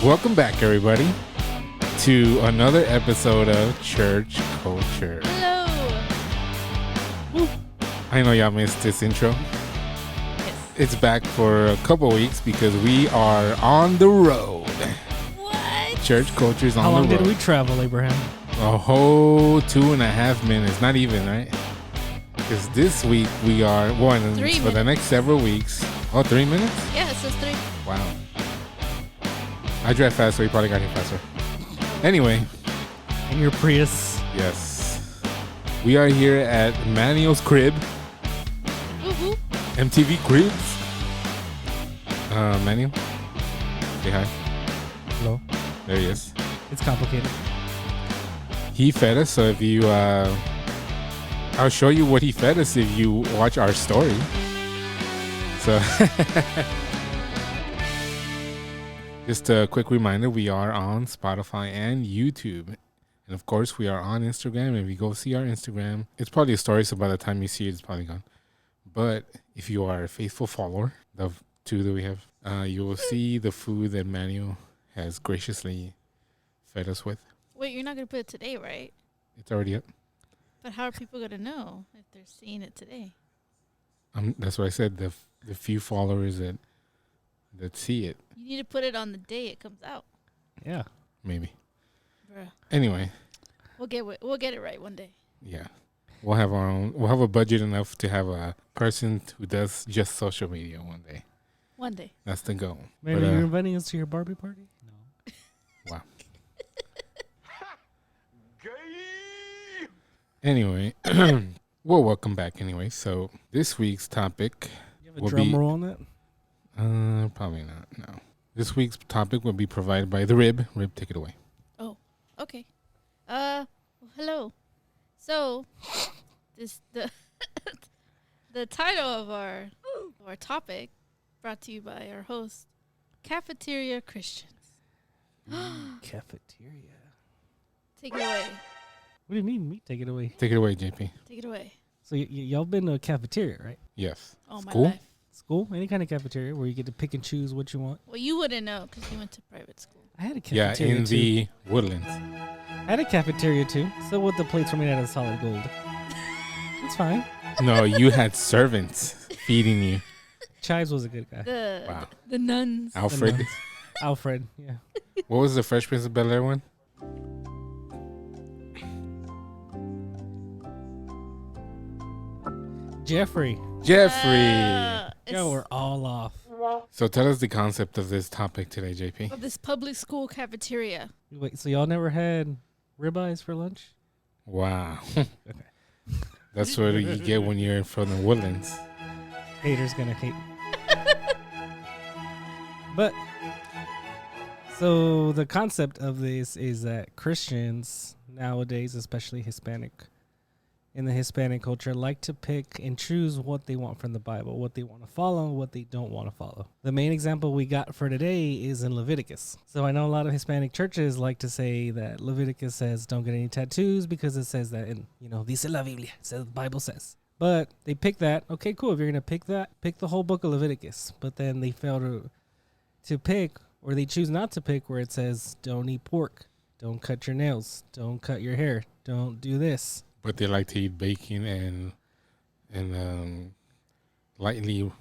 Welcome back, everybody, to another episode of Church Culture. Hello. Woo. I know y'all missed this intro. Yes. It's back for a couple weeks because we are on the road. What? Church Culture's on How the road. long did we travel, Abraham? A whole 2.5 minutes. Not even, right? Because this week we are, for 3 the minutes. next several weeks. Oh, 3 minutes? Yeah, it says 3. Wow. I drive fast, so you probably got here faster. Anyway. In your Prius. Yes. We are here at Manio's crib. Woo-hoo. MTV Cribs. Manio. Say hi. Hello. There he is. It's complicated. He fed us, so if you I'll show you what he fed us if you watch our story. So just a quick reminder, we are on Spotify and YouTube. And of course, we are on Instagram. If you go see our Instagram, it's probably a story, so by the time you see it, it's probably gone. But if you are a faithful follower, the two that we have, you will see the food that Manuel has graciously fed us with. Wait, you're not going to put it today, right? It's already up. But how are people going to know if they're seeing it today? That's what I said. The few followers that see it, You need to put it on the day it comes out. Yeah. maybe. Bruh. Anyway, We'll get it right one day. yeah, we'll have our own. We'll have a budget enough to have a person who does just social media one day. One day. That's the goal. Man, But, are you inviting us to your Barbie party? No. wow. Anyway, well, welcome back. Anyway, so this week's topic. You have a Will drum be- roll on that? Probably not. No. This week's topic will be provided by the Rib. Rib, take it away. Okay. Hello. So, the title of our topic brought to you by our host, Cafeteria Christians. Cafeteria. Take it away. What do you mean, me? Take it away. Take it away, JP. Take it away. So y'all been to a cafeteria, right? Yes. Oh, School? my life. School? Any kind of cafeteria where you get to pick and choose what you want? Well, you wouldn't know because you went to private school. I had a Yeah, cafeteria in too. the Woodlands. I had a cafeteria too. So what the plates were made out of solid gold. It's fine. No, you had servants feeding you. Chives was a good guy. Wow. The nuns. Alfred. nuns. Alfred, yeah. What was the Fresh Prince of Bel-Air one? Jeffrey. Jeffrey. Yo, we're all off. So tell us the concept of this topic today, JP. Of this public school cafeteria. Wait, so y'all never had ribeyes for lunch? Wow. That's what you get when you're from the Woodlands. Haters gonna hate. But so the concept of this is that Christians nowadays, especially in the Hispanic culture, like to pick and choose what they want from the Bible, what they want to follow, what they don't want to follow. The main example we got for today is in Leviticus. So I know a lot of Hispanic churches like to say that Leviticus says don't get any tattoos because it says that in, dice la Biblia, says the Bible says. But they pick that. Okay, cool. If you're going to pick that, pick the whole book of Leviticus. But then they fail to pick, or they choose not to pick where it says don't eat pork, don't cut your nails, don't cut your hair, don't do this. But they like to eat bacon and lightly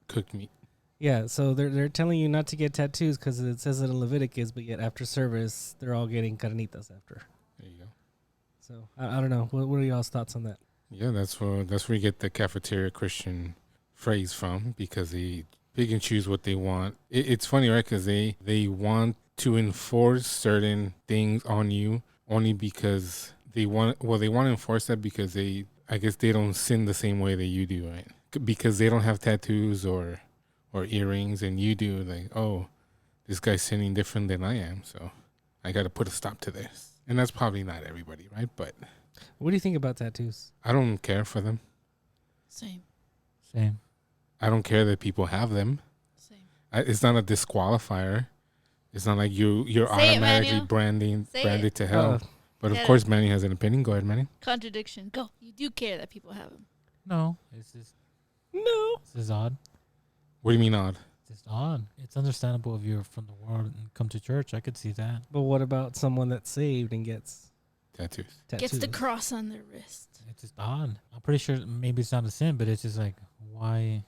cooked meat. Yeah, so they're telling you not to get tattoos because it says it in Leviticus, but yet after service, they're all getting carnitas after. There you go. So I don't know. What are y'all's thoughts on that? Yeah, that's where you get the cafeteria Christian phrase from, because they pick and choose what they want. It's funny, right? Because they want to enforce certain things on you only because they want to enforce that because I guess they don't sin the same way that you do, right? Because they don't have tattoos or earrings and you do. Like, oh, this guy's sinning different than I am, so I got to put a stop to this. And that's probably not everybody, right? But What do you think about tattoos? I don't care for them. Same. I don't care that people have them. Same. It's not a disqualifier. It's not like you're Say it, automatically Manuel. Say branded it. to hell. But of Yeah. course, Manny has an opinion. Go ahead, Manny. Contradiction. Go. You do care that people have them. No, it's just No. this is odd. What do you mean odd? It's just odd. It's understandable if you're from the world and come to church. I could see that. But what about someone that's saved and gets Tattoos. tattoos? Gets the cross on their wrist. It's just odd. I'm pretty sure maybe it's not a sin, but it's just like, why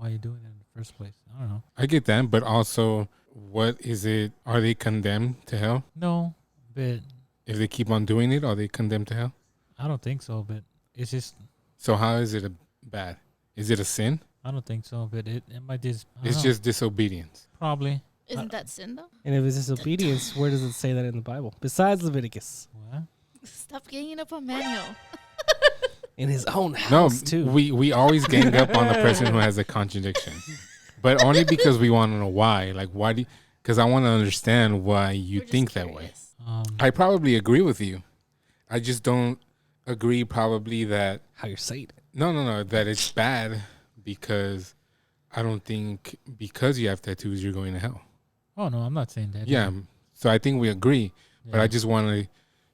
are you doing it in the first place? I don't know. I get that, but also, what is it? Are they condemned to hell? No, but If they keep on doing it, are they condemned to hell? I don't think so. But it's just, So how is it bad? Is it a sin? I don't think so. But it might just, I don't It's know. just disobedience. Probably. Isn't that sin though? And if it's disobedience, where does it say that in the Bible? Besides Leviticus. What? Stop ganging up on Manuel. In his own No, house, too. we always gang up on the person who has a contradiction, but only because we want to know why. Like, why do? Because I want to understand why you We're just think that way. curious. I probably agree with you. I just don't agree probably that How you're saying it. no that it's bad, because I don't think because you have tattoos you're going to hell. Oh no, I'm not saying that. Yeah, so I think we agree, but Yeah. I just want to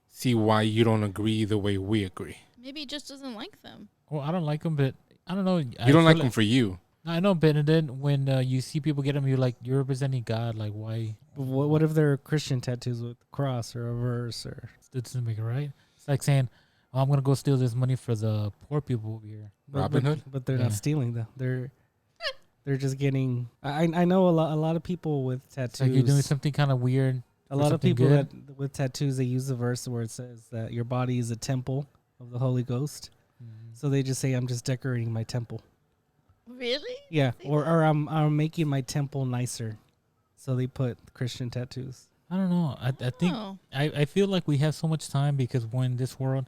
see why you don't agree the way we agree. Maybe he just doesn't like them. Well, I don't like them, but I don't know. You don't like them for you. I know, but then when you see people get them, you're like, you're representing God. Like, why? But what if they're Christian tattoos with a cross or a verse or? That doesn't make it right. It's like saying, oh, I'm gonna go steal this money for the poor people over here. Robin Hood? But they're Yeah. not stealing though. They're just getting. I know a lot of people with tattoos. It's like you're doing something kind of weird. A or lot of something people good. that with tattoos, they use the verse where it says that your body is a temple of the Holy Ghost. So they just say, "I'm just decorating my temple." Really? Yeah, Say or I'm making my temple nicer. So they put Christian tattoos. I don't know. I think Oh. I feel like we have so much time because we're in this world,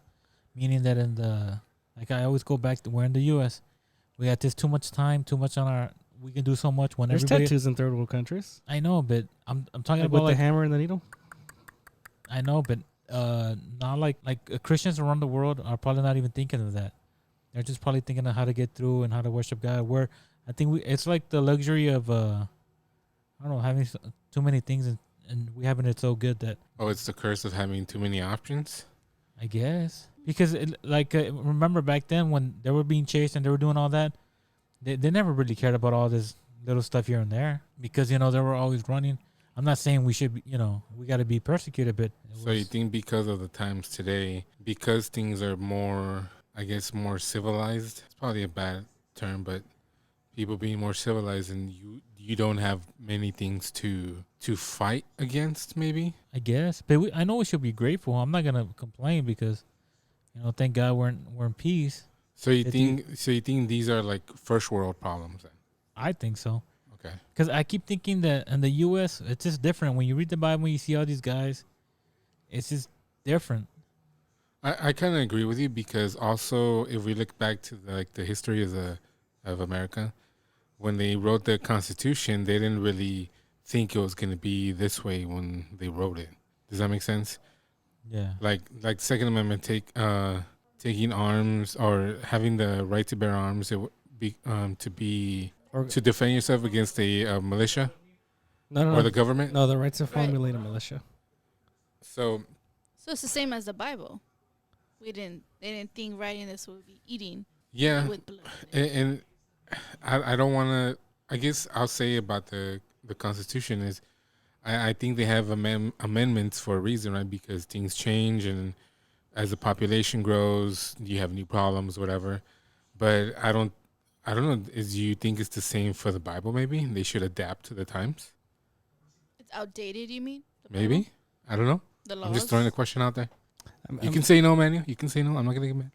meaning that in the, like I always go back to, we're in the U.S. We got this too much time, too much on our. We can do so much when There's everybody. tattoos in third world countries. I know, but I'm talking Like about with like the hammer and the needle. I know, but not like Christians around the world are probably not even thinking of that. They're just probably thinking of how to get through and how to worship God. Where I think it's like the luxury of I don't know, having too many things and we having it so good that Oh, it's the curse of having too many options. I guess because remember back then when they were being chased and they were doing all that, they never really cared about all this little stuff here and there because they were always running. I'm not saying we should be, we got to be persecuted, but So you think because of the times today, because things are more, I guess, more civilized, it's probably a bad term, but people being more civilized and you don't have many things to fight against, maybe? I guess, but I know we should be grateful. I'm not gonna complain because, thank God we're in peace. So you If think these are like first world problems then? I think so. Okay. Because I keep thinking that in the U.S. it's just different. When you read the Bible, you see all these guys. It's just different. I kind of agree with you because also if we look back to the history of America, when they wrote the Constitution, they didn't really think it was going to be this way when they wrote it. Does that make sense? Yeah. Like Second Amendment taking arms or having the right to bear arms, it would be to defend yourself against a militia No, or the government. No, the right to Right. formulate a militia. So So it's the same as the Bible. They didn't think writing this would be eating yeah, with blood. and I don't want to. I guess I'll say about the Constitution is, I think they have amendments for a reason, right? Because things change, and as the population grows, you have new problems, whatever. But I don't know. Do you think it's the same for the Bible? Maybe they should adapt to the times. It's outdated, you mean? The Maybe Bible? I don't know. The laws? I'm just throwing a question out there. I'm- You I'm- can say no, Manuel. You can say no. I'm not gonna get mad.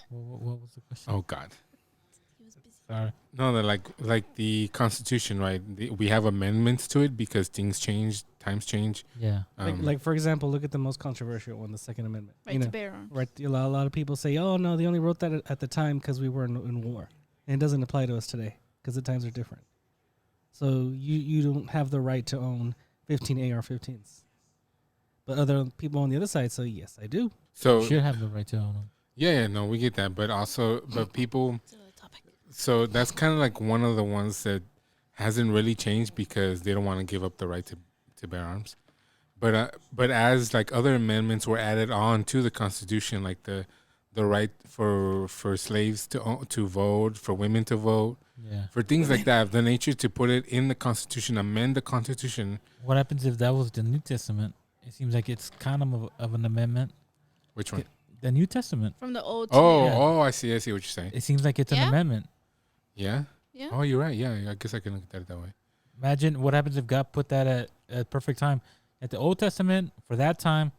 What was the question? Oh God. He was busy. Sorry. No, they're like the Constitution, right? We have amendments to it because things change, times change. Yeah. like for example, look at the most controversial one, the Second Amendment. Right to bear arms. Right, a lot of people say, "Oh no, they only wrote that at the time because we were in war," and it doesn't apply to us today because the times are different. So you don't have the right to own 15 AR-15s, but other people on the other side say, "Yes, I do." So Should have the right to own them. yeah, no, we get that, but people. It's another topic. So that's kind of like one of the ones that hasn't really changed because they don't want to give up the right to bear arms. But as like other amendments were added on to the Constitution, like the the right for slaves to vote, for women to vote, Yeah. for things like that. The nature to put it in the Constitution, amend the Constitution. What happens if that was the New Testament? It seems like it's kind of an amendment. Which one? The New Testament. From the old. Oh, To oh, I see what you're saying. It seems like it's an Yeah? amendment. Yeah. yeah. Oh, you're right. Yeah, I guess I can look at it that way. Imagine what happens if God put that at perfect time at the Old Testament for that time,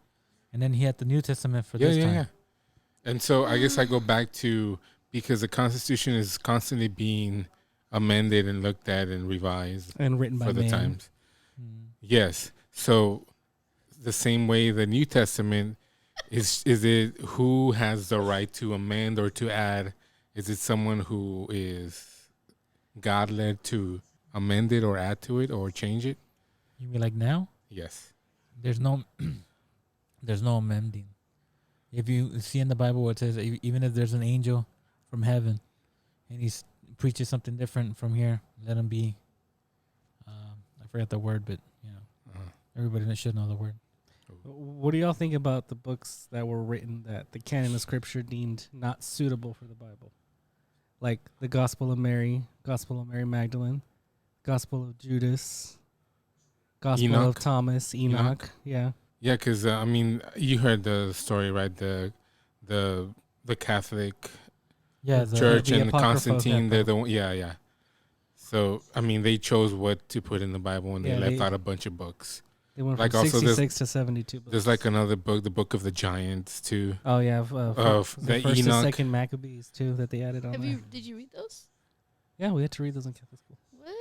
and then He had the New Testament for this time. Yeah. And so I guess I go back to, because the Constitution is constantly being amended and looked at and revised And written by for the man. times. Mm. Yes. So the same way the New Testament is it who has the right to amend or to add? Is it someone who is God led to amend it or add to it or change it? You mean like now? Yes. There's no amending. If you see in the Bible where it says even if there's an angel from heaven and he preaches something different from here, let him be. I forgot the word, but everybody should know the word. What do y'all think about the books that were written that the canon of scripture deemed not suitable for the Bible? Like the Gospel of Mary Magdalene, Gospel of Judas, Gospel Enoch. of Thomas, Enoch. Yeah. Yeah, because I mean, you heard the story, right? The Catholic Yeah, Church the and Apocrypha Constantine. They're Catholic. yeah. So I mean, they chose what to put in the Bible, and Yeah, they left they- out a bunch of books. They went Like from also there's- 66 to 72 books. There's like another book, the Book of the Giants, too. Oh yeah, of the the first and Enoch. second Maccabees too that they added on there. Did you read those? Yeah, we had to read those in Catholic school. What?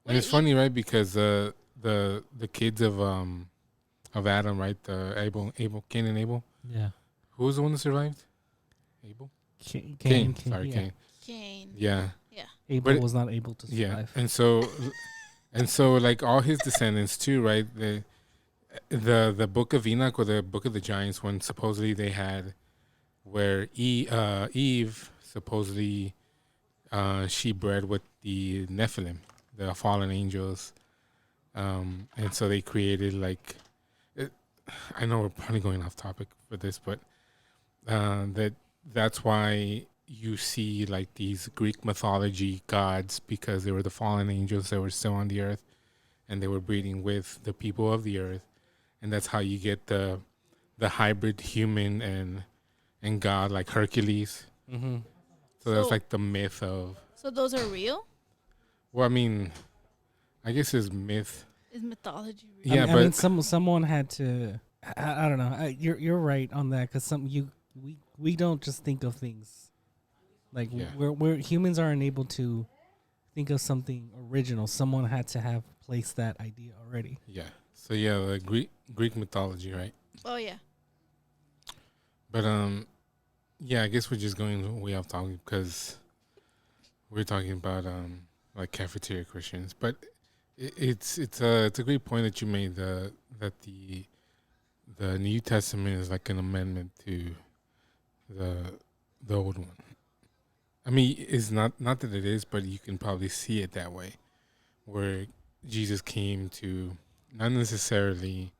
And it's funny, right? Because the kids of Adam, right? The Cain and Abel. yeah. Who was the one that survived? Abel. Cain. Sorry, Yeah. Cain. Cain. Yeah. Abel But- was not able to Yeah, survive. and so like all his descendants too, right? The Book of Enoch or the Book of the Giants, when supposedly they had, where Eve supposedly she bred with the Nephilim, the fallen angels, and so they created like, I know we're probably going off topic for this, but that's why you see like these Greek mythology gods, because they were the fallen angels that were still on the earth and they were breeding with the people of the earth, and that's how you get the hybrid human and god, like Hercules. Mm-hmm. So that's So- like the myth of, So those are real? well, I mean, I guess it's myth. Is mythology real? Yeah, I mean, but someone had to. I don't know. You're right on that because we don't just think of things like Yeah. we're humans aren't able to think of something original. Someone had to have placed that idea already. yeah. So yeah, the Greek mythology, right? Oh yeah. But yeah, I guess we're just going way off topic because we're talking about like cafeteria Christians. But it's a great point that you made, that the New Testament is like an amendment to the old one. I mean, it's not that it is, but you can probably see it that way, where Jesus came to not necessarily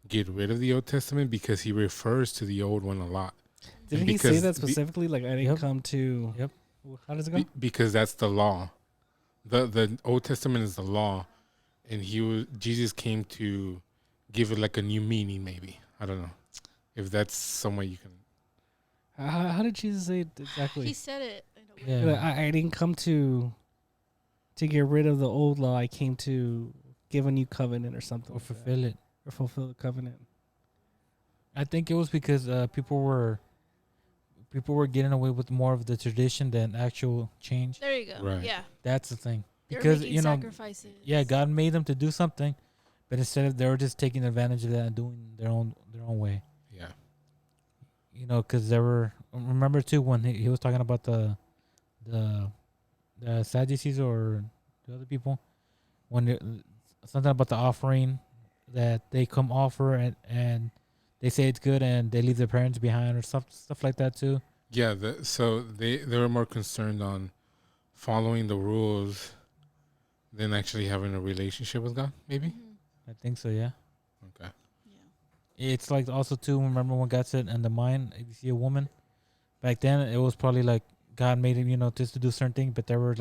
get rid of the Old Testament, because he refers to the old one a lot. Didn't he say Because that the- specifically? Like I didn't Yep. come to. Yep. How does it go? Because that's the law. The Old Testament is the law, and Jesus came to give it like a new meaning. Maybe, I don't know if that's some way you can. How did Jesus say it exactly? He said it. In a way. Yeah. Like, I didn't come to get rid of the old law. I came to give a new covenant or something. Or like that. fulfill it. Or fulfill the covenant. I think it was because people were getting away with more of the tradition than actual change. There you go. Right. Yeah. That's the thing. They were Because making you know, sacrifices. yeah, God made them to do something, but instead of they were just taking advantage of that and doing their own way. Yeah. You know, because there were, remember too when he was talking about the Sadducees or the other people, when something about the offering that they come offer and they say it's good and they leave their parents behind or stuff like that too. Yeah. So they were more concerned on following the rules than actually having a relationship with God. Maybe. Mhm. I think so. Yeah. Okay. Yeah. it's like also too. Remember when God said, "And the mind, if you see a woman," back then it was probably like God made it, just to do certain things, but they were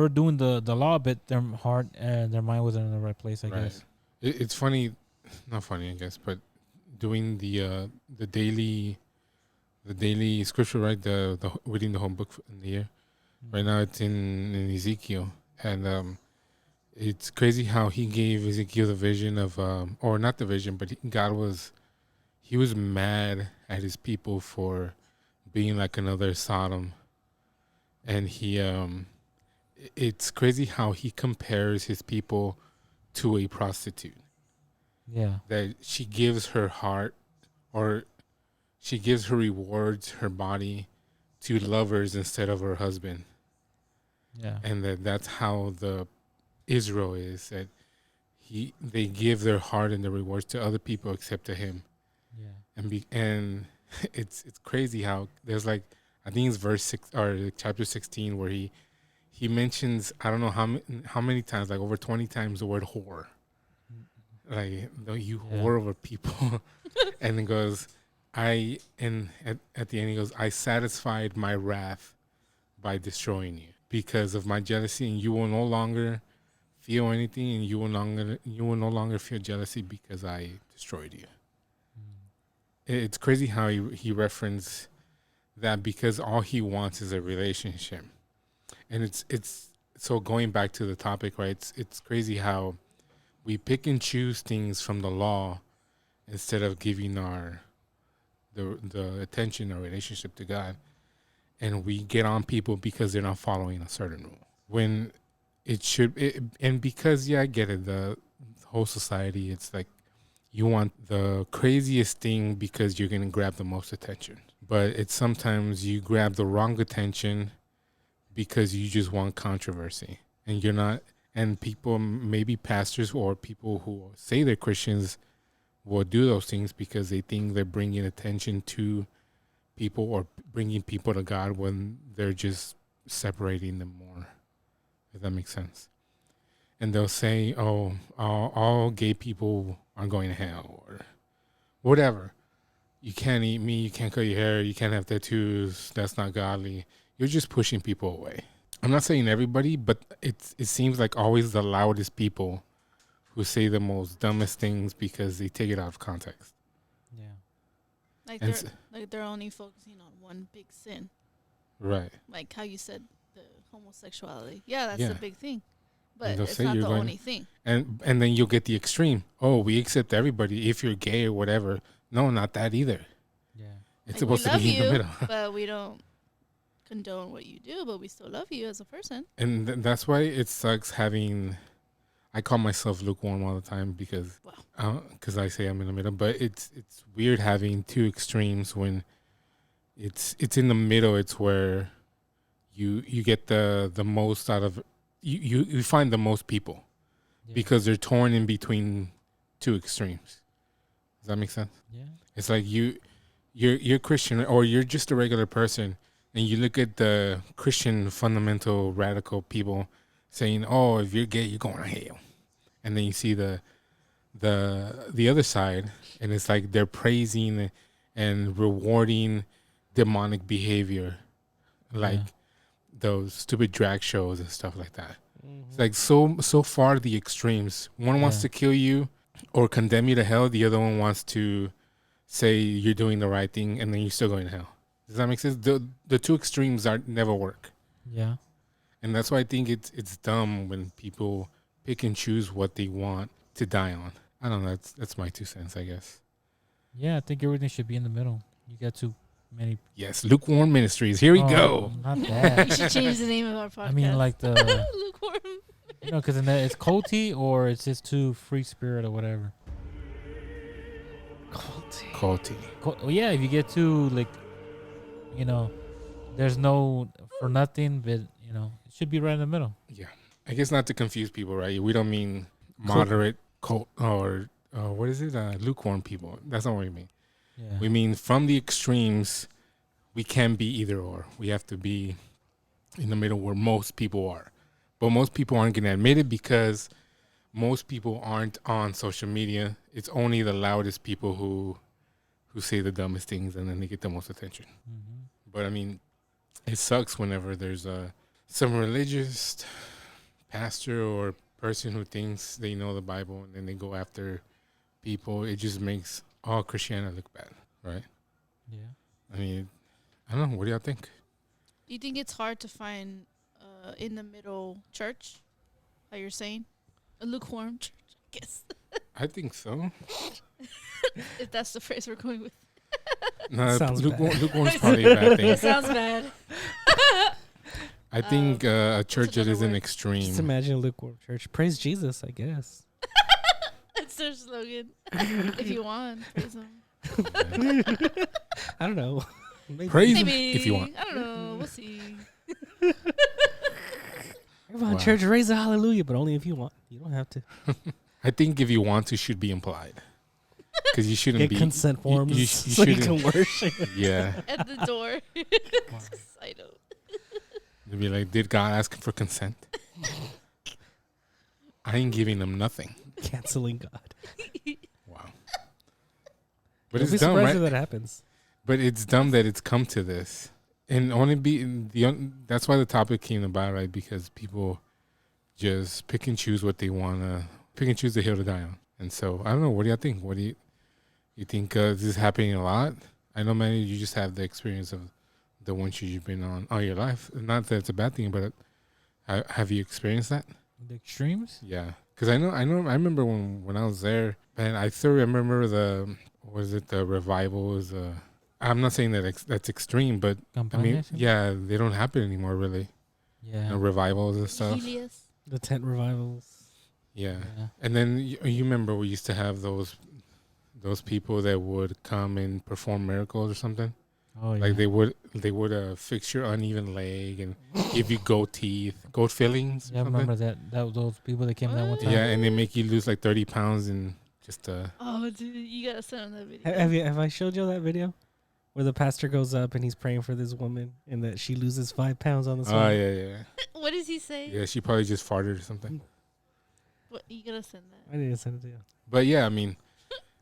doing the law, but their heart and their mind wasn't in the right place. I Right. guess. It's funny, not funny, I guess, but doing the daily scripture, right? The reading the whole book in the year. Right now, it's in Ezekiel, and it's crazy how he gave Ezekiel the vision of, or not the vision, but he was mad at his people for being like another Sodom, and it's crazy how he compares his people to a prostitute. Yeah. That she gives her heart, or she gives her rewards, her body, to lovers instead of her husband, Yeah. and that's how the Israel is. That they give their heart and their rewards to other people except to him. Yeah. And it's crazy how there's like, I think it's verse 6 or like chapter 16 where he mentions, I don't know how many times, like over 20 times, the word whore. Like, no, you Yeah. whore over people. And it goes, at the end he goes, I satisfied my wrath by destroying you because of my jealousy, and you will no longer feel anything, and you will no longer feel jealousy because I destroyed you. It's crazy how he referenced that, because all he wants is a relationship. And it's so going back to the topic, right? It's crazy how we pick and choose things from the law instead of giving the attention or relationship to God, and we get on people because they're not following a certain rule when and because I get it, the whole society, it's like you want the craziest thing because you're going to grab the most attention, but it's sometimes you grab the wrong attention because you just want controversy, and you're not. And people, maybe pastors or people who say they're Christians, will do those things because they think they're bringing attention to people or bringing people to God, when they're just separating them more, if that makes sense. And they'll say, oh, all gay people are going to hell, or whatever. You can't eat meat, you can't cut your hair, you can't have tattoos, that's not godly. You're just pushing people away. I'm not saying everybody, but it seems like always the loudest people who say the most dumbest things because they take it out of context. Yeah. Like they're only focusing on one big sin. Right. Like how you said, the homosexuality. Yeah, that's a big thing. But it's say not you're the going- only thing. And then you'll get the extreme. Oh, we accept everybody if you're gay or whatever. No, not that either. Yeah. It's Like, supposed we to love be in the you, middle. but we don't condone what you do, but we still love you as a person. And that's why it sucks having. I call myself lukewarm all the time because I say I'm in the middle. But it's weird having two extremes when it's in the middle. It's where you get the most out of you find the most people because they're torn in between two extremes. Does that make sense? Yeah. It's like you're Christian or you're just a regular person, and you look at the Christian fundamental radical people saying, "Oh, if you're gay, you're going to hell," and then you see the other side, and it's like they're praising and rewarding demonic behavior, like those stupid drag shows and stuff like that. Mm-hmm. It's like so far the extremes. One wants to kill you or condemn you to hell. The other one wants to say you're doing the right thing, and then you're still going to hell. Does that make sense? The two extremes never work. Yeah. And that's why I think it's dumb when people pick and choose what they want to die on. I don't know. That's my 2 cents, I guess. Yeah, I think everything should be in the middle. You got too many. Yes, lukewarm ministries. Here we go. Not that. We should change the name of our podcast. I mean, like the lukewarm. because it's culty or it's just too free spirit or whatever. Culty. Well, yeah, if you get too like, there's no for nothing, but it should be right in the middle. Yeah, I guess not to confuse people, right? We don't mean moderate cult or what is it? Lukewarm people. That's not what we mean. Yeah. We mean from the extremes, we can be either or. We have to be in the middle where most people are. But most people aren't going to admit it because most people aren't on social media. It's only the loudest people who say the dumbest things, and then they get the most attention. Mm-hmm. But I mean, it sucks whenever there's some religious pastor or person who thinks they know the Bible and then they go after people. It just makes all Christianity look bad, right? Yeah. I mean, I don't know. What do y'all think? Do you think it's hard to find in the middle church? How you're saying, a lukewarm church, I guess. I think so. If that's the phrase we're going with. No, Sounds bad. lukewarm's probably a bad thing. Sounds bad. I think a church that another isn't word. extreme. Just imagine a lukewarm church. Praise Jesus, I guess. That's their slogan. If you want, praise him. I don't know. Maybe. Praise him Maybe. if you want. I don't know. We'll see. Come on, Wow. church, raise a hallelujah, but only if you want. You don't have to. I think if you want to, should be implied. Because you shouldn't Get be. consent forms you so you shouldn't- can worship. Yeah. At the door. I know. They'd be like, did God ask for consent? I ain't giving them nothing. Canceling God. Wow. But Don't it's be dumb, surprised right? if that happens. But it's dumb that it's come to this, and only that's why the topic came about, right? Because people just pick and choose what they wanna pick and choose the hill to die on. And so I don't know. What do you think? What do you think? This is happening a lot? I know, man. You just have the experience of the one shoes you've been on all your life. Not that it's a bad thing, but have you experienced that? The extremes. Yeah, because I remember when I was there, and I still remember the revivals. I'm not saying that that's extreme, but I mean, Campañas. yeah, they don't happen anymore, really. Yeah. Revivals and stuff. Helios. The tent revivals. Yeah, Yeah. and then you remember we used to have those people that would come and perform miracles or something. Oh yeah. Like they would fix your uneven leg and give you goat teeth, goat fillings. Yeah, I or something. remember that. That was those people that came that one time. Yeah, and they make you lose like 30 pounds and just Oh, dude, you gotta send on that video. Have I showed you that video where the pastor goes up and he's praying for this woman and that she loses 5 pounds on this Oh one? yeah. What does he say? Yeah, she probably just farted or something. What, you gotta send that. I need to send it to you. But yeah, I mean,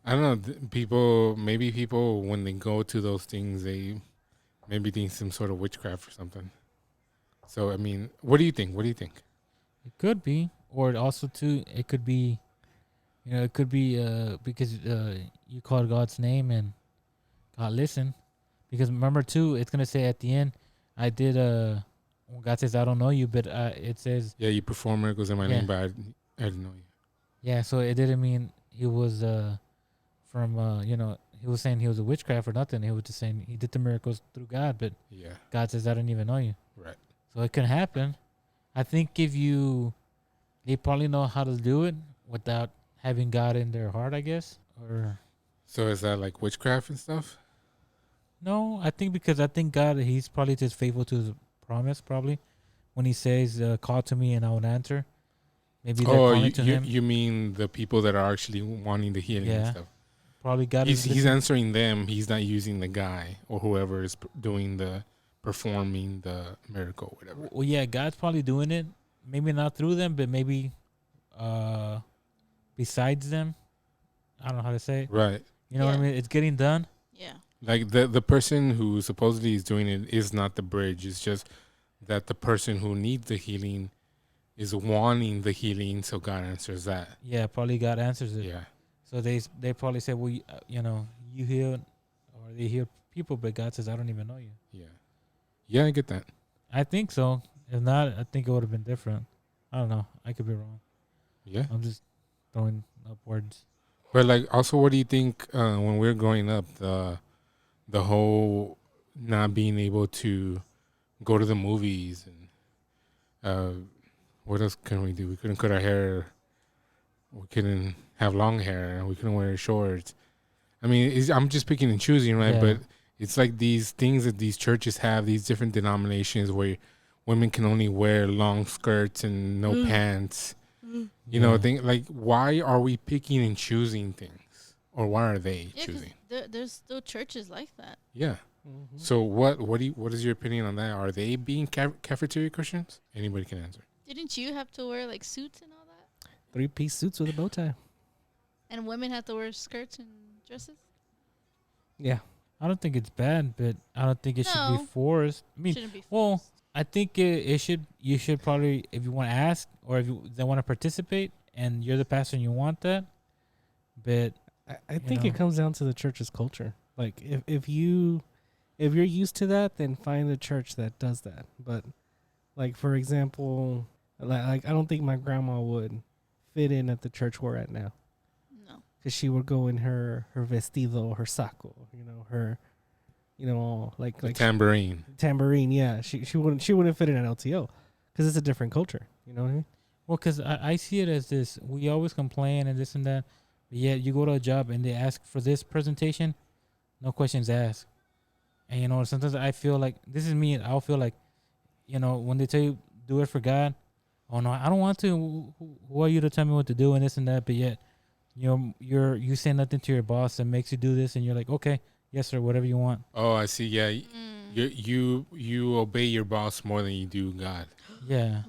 I don't know. Maybe people when they go to those things, they maybe think some sort of witchcraft or something. So I mean, what do you think? It could be, or also too, it could be, it could be because you called God's name and God listened. Because remember too, it's gonna say at the end, I did when God says I don't know you, but it says Yeah, you perform miracles in my Yeah. name, but I didn't know you. yeah. So it didn't mean he was from he was saying he was a witchcraft or nothing. He was just saying he did the miracles through God, but Yeah, God says I don't even know you. right. So it can happen. I think they probably know how to do it without having God in their heart, I guess. Or So is that like witchcraft and stuff? no, I think because I think God, he's probably just faithful to his promise, probably. When he says, call to me and I will answer. Maybe they're Oh, calling to him. you mean the people that are actually wanting the healing and Yeah. stuff? Probably God He's is answering them. He's not using the guy or whoever is performing the miracle, whatever. Well, yeah, God's probably doing it. Maybe not through them, but maybe besides them. I don't know how to say it. Right. You know what I Yeah. mean? It's getting done. Yeah. Like the person who supposedly is doing it is not the bridge. It's just that the person who needs the healing is wanting the healing, so God answers that. Yeah, probably God answers it. Yeah. So they probably say, well, you heal, or they heal people, but God says, I don't even know you. Yeah. Yeah, I get that. I think so. If not, I think it would have been different. I don't know. I could be wrong. Yeah. I'm just throwing up words. But like, also, what do you think when we were growing up, the whole not being able to go to the movies and what else can we do? We couldn't cut our hair. We couldn't have long hair. We couldn't wear shorts. I mean, I'm just picking and choosing, right? Yeah. But it's like these things that these churches have, these different denominations where women can only wear long skirts and no pants. You know, like, why are we picking and choosing things? Or why are they Yeah, 'cause choosing? there's still churches like that. Yeah. Mm-hmm. So what is your opinion on that? Are they being cafeteria Christians? Anybody can answer. Didn't you have to wear like suits and all that? 3-piece suits with a bow tie. And women have to wear skirts and dresses. Yeah. I don't think it's bad, but I don't think it should No. be forced. I mean, Shouldn't be well, forced. I think it should. You should probably, if you want to ask or if they want to participate, and you're the pastor and you want that. But I think know. it comes down to the church's culture. Like if you're used to that, then find a church that does that. But like for example, like I don't think my grandma would fit in at the church we're at now. No. Because she would go in her vestido, her saco, her, like Tambourine. tambourine. Yeah, she wouldn't fit in at LTO because it's a different culture. You know what I mean? well, because I see it as this. We always complain and this and that. But yet you go to a job and they ask for this presentation, no questions asked. And sometimes I feel like this is me. I'll feel like, when they tell you do it for God, oh no, I don't want to. Who are you to tell me what to do and this and that? But yet, you say nothing to your boss that makes you do this, and you're like, okay, yes sir, whatever you want. Oh, I see. Yeah, you obey your boss more than you do God. Yeah.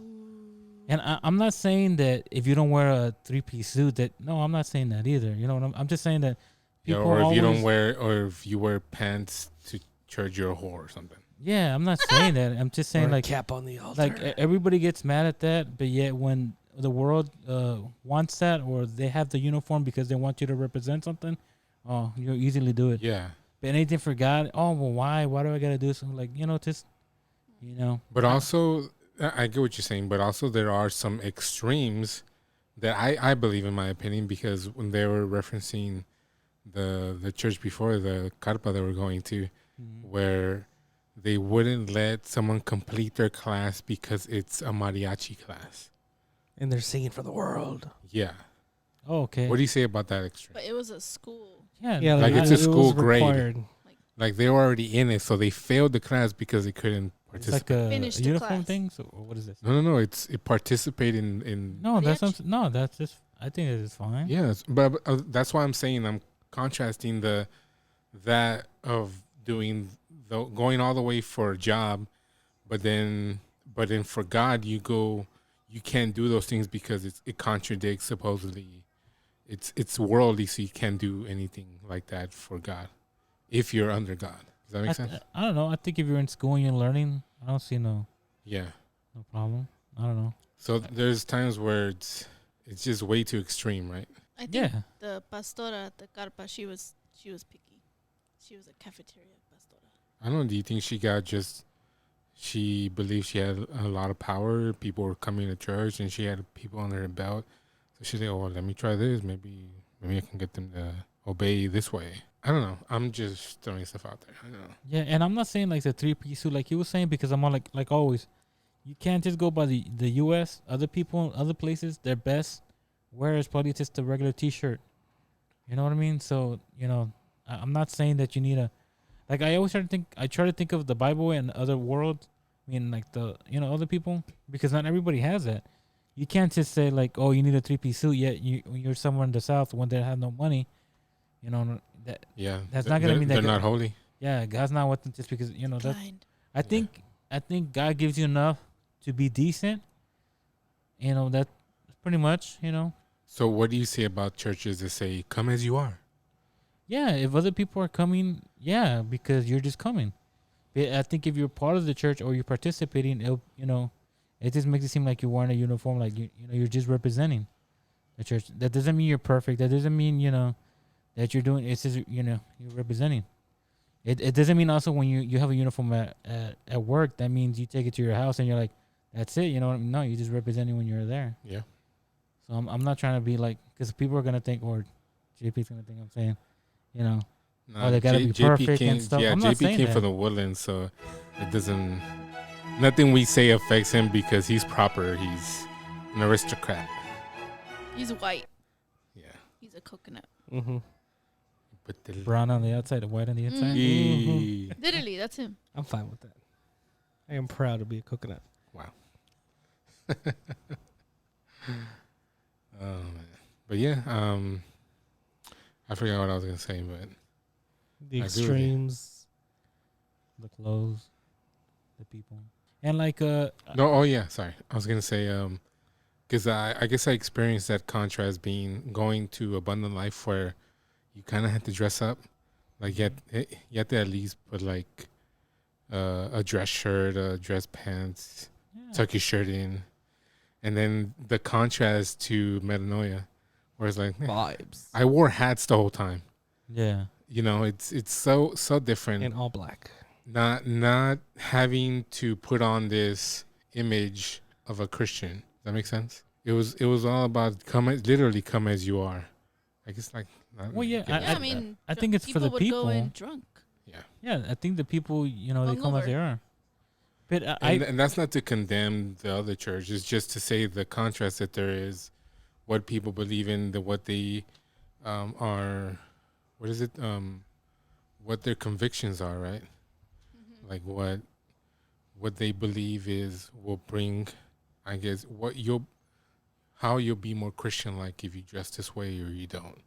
And I'm not saying that if you don't wear a 3-piece suit that no, I'm not saying that either. You know what I'm just saying that Yeah, people or if you don't always- wear, or if you wear pants to church, you're a whore or something. Yeah, I'm not saying that. I'm just saying Or a like cap on the altar. everybody gets mad at that, but yet when the world wants that or they have the uniform because they want you to represent something, oh, you easily do it. Yeah, But anything for God, oh well, why? Why do I gotta do something? Like just but also I get what you're saying, but also there are some extremes that I believe, in my opinion, because when they were referencing the church before, the carpa they were going to, where they wouldn't let someone complete their class because it's a mariachi class. And they're singing for the world. Yeah. Oh, okay. What do you say about that extreme? But it was a school. Yeah, Yeah, Like it's a it was school grade. required. Like they were already in it, so they failed the class because they couldn't it's participate. like a Finish the uniform class. thing. So what is this? No. It participated in No, that's Mariachi. no, that's just. I think it is fine. yes, but that's why I'm saying I'm contrasting that of doing going all the way for a job, but then for God you can't do those things because it contradicts supposedly. It's worldly, so you can't do anything like that for God if you're under God. Does that make sense? I don't know. I think if you're in school and you're learning, I don't see no Yeah. problem. I don't know. So there's times where it's just way too extreme, right? I think Yeah. the pastora at the carpa, she was picky. She was a cafeteria pastora. I don't know. Do you think she believed she had a lot of power? People were coming to church and she had people under her belt. So she said, oh, well, let me try this. Maybe I can get them to obey this way. I don't know. I'm just throwing stuff out there. I don't know. Yeah, and I'm not saying like the 3-piece suit like you were saying because I'm on like always. You can't just go by the U.S. Other people, other places, their best wear is probably just a regular T-shirt. You know what I mean? So I'm not saying that you need like I always try to think of the Bible and other world. I mean like the other people because not everybody has that. You can't just say like, oh, you need a 3-piece suit. Yet you're somewhere in the South when they have no money. That Yeah. That's not gonna mean that they're not holy. yeah, God's not with them just because that. Blind. I think God gives you enough to be decent. That's pretty much. So what do you say about churches that say, come as you are? Yeah, if other people are coming, yeah, because you're just coming. But I think if you're part of the church or you're participating, it just makes it seem like you're wearing a uniform, like you're just representing the church. That doesn't mean you're perfect. That doesn't mean that you're doing. It's just you're representing. It doesn't mean also when you have a uniform at work that means you take it to your house and you're like, that's it. No, you're just representing when you're there. Yeah. So I'm not trying to be like, because people are gonna think, or JP's gonna think I'm saying, No, they gotta be perfect came, and stuff. Yeah, I'm not JP saying came that. from the Woodlands, so it doesn't. Nothing we say affects him because he's proper. He's an aristocrat. He's white. Yeah. He's a coconut. Mm-hmm. But the Brown on the outside, white on the inside. Eee. Literally, that's him. I'm fine with that. I am proud to be a coconut. Wow. Oh man. But yeah, I forgot what I was gonna say, but The I agree with you. extremes. The clothes, the people, and like no. Oh yeah, sorry. I was gonna say Because I guess I experienced that contrast being going to Abundant Life where you kind of had to dress up. Like you had to at least put like a dress shirt, dress pants, Yeah. tuck your shirt in. And then the contrast to Metanoia where it's like, Vibes. I wore hats the whole time. Yeah. You know, it's so different. In all black. Not having to put on this image of a Christian. Does that make sense? It was all about literally come as you are. I guess like. Well, yeah, Yeah, I mean, I think it's for the would go in people. drunk. Yeah, I think the people, they come as Hungover. they are. But and that's not to condemn the other church. It's just to say the contrast that there is, what people believe in, what they are, what is it? What their convictions are, right? Mm-hmm. Like what they believe will bring, I guess, how you'll be more Christian-like if you dress this way or you don't,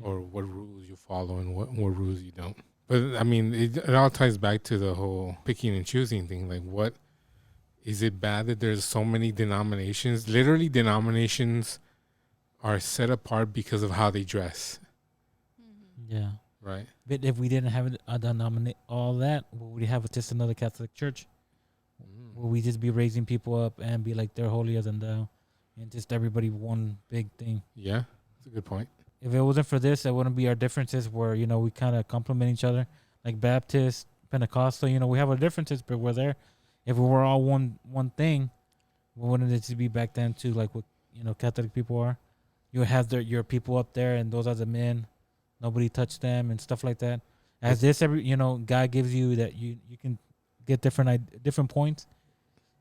or what rules you follow and what rules you don't. But I mean, it all ties back to the whole picking and choosing thing. Like, what is it bad that there's so many denominations? Literally, denominations are set apart because of how they dress, yeah. right? But if we didn't have a denominate all that, would we have just another Catholic church? Will we just be raising people up and be like they're holier than thou, and just everybody one big thing? Yeah, that's a good point. If it wasn't for this, it wouldn't be our differences where, we kind of complement each other. Like Baptist, Pentecostal, we have our differences, but we're there. If we were all one thing, wouldn't it just be back then to like what, Catholic people are? You have your people up there and those are the men. Nobody touched them and stuff like that. As this, God gives you that you can get different points.